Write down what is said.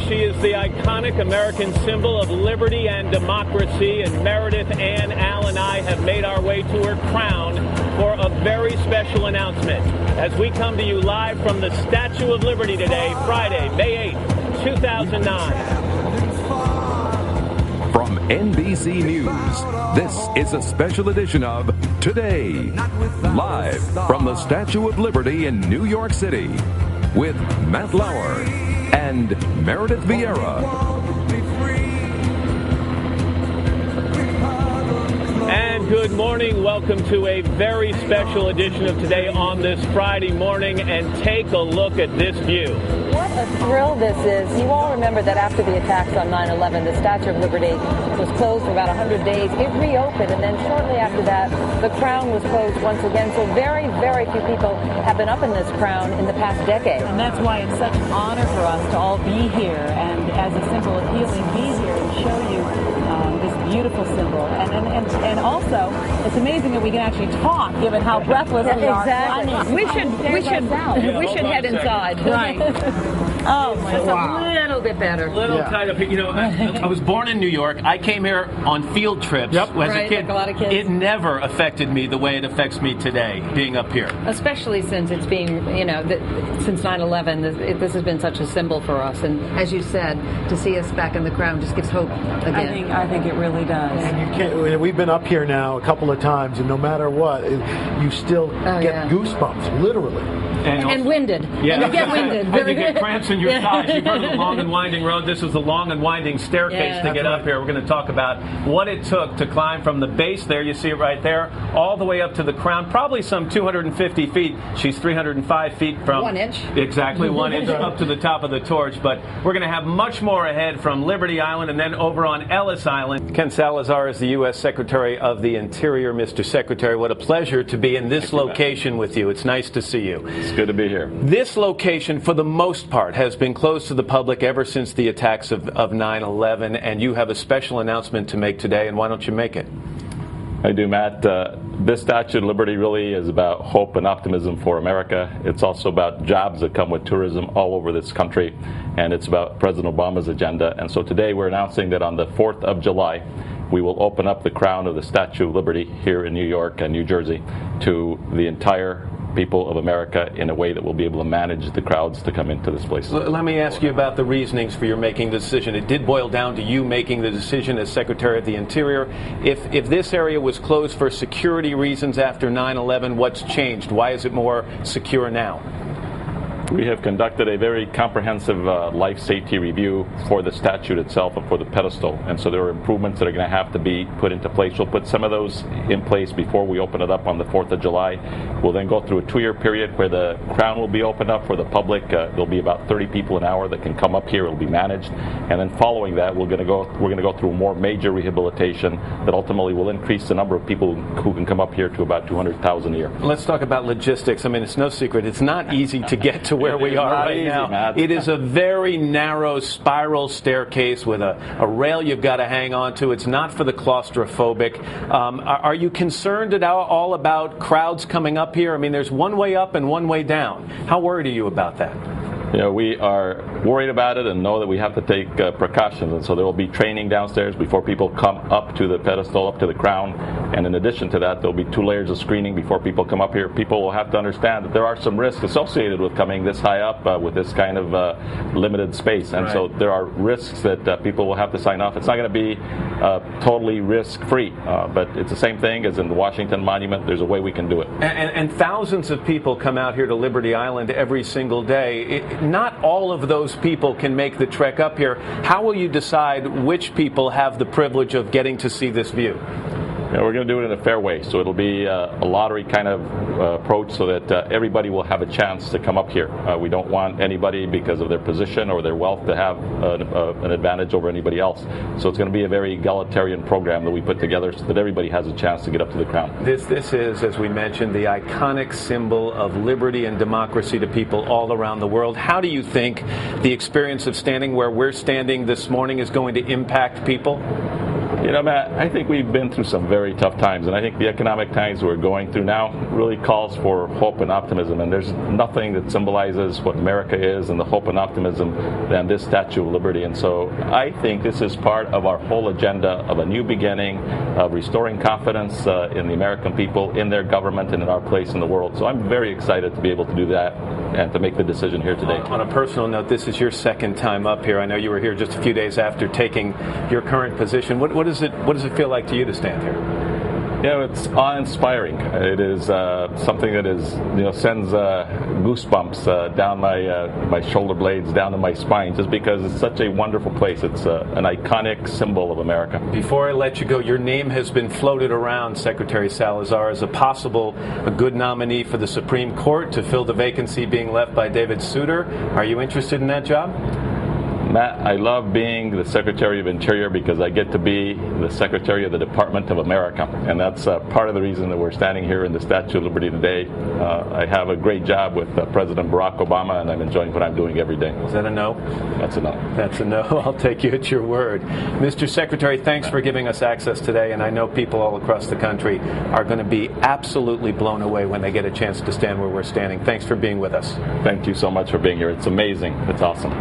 She is the iconic American symbol of liberty and democracy, and Meredith Ann Al and I have made our way to her crown for a very special announcement as we come to you live from the Statue of Liberty today, Friday, May 8th, 2009. From NBC News, this is a special edition of Today, live from the Statue of Liberty in New York City, with Matt Lauer and Meredith Vieira. And good morning. Welcome to a very special edition of Today on this Friday morning. And take a look at this view. What a thrill this is. You all remember that after the attacks on 9/11, the Statue of Liberty was closed for about 100 days. It reopened, and then shortly after that, the crown was closed once again. So very, very few people have been up in this crown in the past decade. And that's why it's such an honor for us to all be here, and as a symbol of healing, be here and show you this beautiful symbol. And also, it's amazing that we can actually talk, given how breathless we are. Exactly. I mean, we should head inside. Right. Oh, my God. A little bit better. Little kind of, you know, I was born in New York. I came here on field trips as a kid. Like a lot of kids. It never affected me the way it affects me today, being up here. Especially since it's being, since 9/11, this has been such a symbol for us. And as you said, to see us back in the crown just gives hope again. I think it really does. And you can't. We've been up here now a couple of times, and no matter what, you still get goosebumps, literally. And winded. Yeah. And you get winded. And you get cramps in your thighs. You've heard the long and winding road. This is the long and winding staircase to get up here. We're going to talk about what it took to climb from the base there, you see it right there, all the way up to the crown, probably some 250 feet. She's 305 feet from... 1 inch. Exactly, 1 inch up to the top of the torch. But we're going to have much more ahead from Liberty Island and then over on Ellis Island. Ken Salazar is the U.S. Secretary of the Interior. Mr. Secretary, what a pleasure to be in this location with you. It's nice to see you. It's good to be here. This location, for the most part, has been closed to the public ever since the attacks of 9/11, and you have a special announcement to make today, and why don't you make it? I do, Matt. This Statue of Liberty really is about hope and optimism for America. It's also about jobs that come with tourism all over this country, and it's about President Obama's agenda. And so today we're announcing that on the 4th of July, we will open up the crown of the Statue of Liberty here in New York and New Jersey to the entire people of America in a way that will be able to manage the crowds to come into this place. Let me ask you about the reasonings for your making the decision. It did boil down to you making the decision as Secretary of the Interior. If this area was closed for security reasons after 9/11, what's changed? Why is it more secure now? We have conducted a very comprehensive life safety review for the statue itself and for the pedestal, and so there are improvements that are going to have to be put into place. We'll put some of those in place before we open it up on the 4th of July. We'll then go through a 2-year period where the crown will be opened up for the public. There'll be about 30 people an hour that can come up here. It'll be managed, and then following that, we're going to go through more major rehabilitation that ultimately will increase the number of people who can come up here to about 200,000 a year. Let's talk about logistics. I mean, it's no secret. It's not easy to get to where we are right now. Matt. It is a very narrow spiral staircase with a rail you've got to hang on to. It's not for the claustrophobic. Are you concerned at all about crowds coming up here? I mean, there's one way up and one way down. How worried are you about that? We are worried about it and know that we have to take precautions, and so there will be training downstairs before people come up to the pedestal, up to the crown, and in addition to that, there will be 2 layers of screening before people come up here. People will have to understand that there are some risks associated with coming this high up with this kind of limited space, and so there are risks that people will have to sign off. It's not going to be totally risk-free, but it's the same thing as in the Washington Monument. There's a way we can do it. And thousands of people come out here to Liberty Island every single day. Not all of those people can make the trek up here. How will you decide which people have the privilege of getting to see this view? We're going to do it in a fair way, so it'll be a lottery kind of approach so that everybody will have a chance to come up here. We don't want anybody, because of their position or their wealth, to have an advantage over anybody else. So it's going to be a very egalitarian program that we put together so that everybody has a chance to get up to the crown. This is, as we mentioned, the iconic symbol of liberty and democracy to people all around the world. How do you think the experience of standing where we're standing this morning is going to impact people? You know, Matt, I think we've been through some very tough times, and I think the economic times we're going through now really calls for hope and optimism, and there's nothing that symbolizes what America is and the hope and optimism than this Statue of Liberty. And so I think this is part of our whole agenda of a new beginning, of restoring confidence in the American people, in their government, and in our place in the world. So I'm very excited to be able to do that and to make the decision here today. On a personal note, this is your second time up here. I know you were here just a few days after taking your current position. What does it feel like to you to stand here? You know, it's awe-inspiring. It is something that is, sends goosebumps down my shoulder blades, down to my spine, just because it's such a wonderful place. It's an iconic symbol of America. Before I let you go, your name has been floated around, Secretary Salazar, as a good nominee for the Supreme Court to fill the vacancy being left by David Souter. Are you interested in that job? Matt, I love being the Secretary of Interior because I get to be the Secretary of the Department of America, and that's part of the reason that we're standing here in the Statue of Liberty today. I have a great job with President Barack Obama, and I'm enjoying what I'm doing every day. Is that a no? That's a no. That's a no. I'll take you at your word. Mr. Secretary, thanks for giving us access today, and I know people all across the country are going to be absolutely blown away when they get a chance to stand where we're standing. Thanks for being with us. Thank you so much for being here. It's amazing. It's awesome.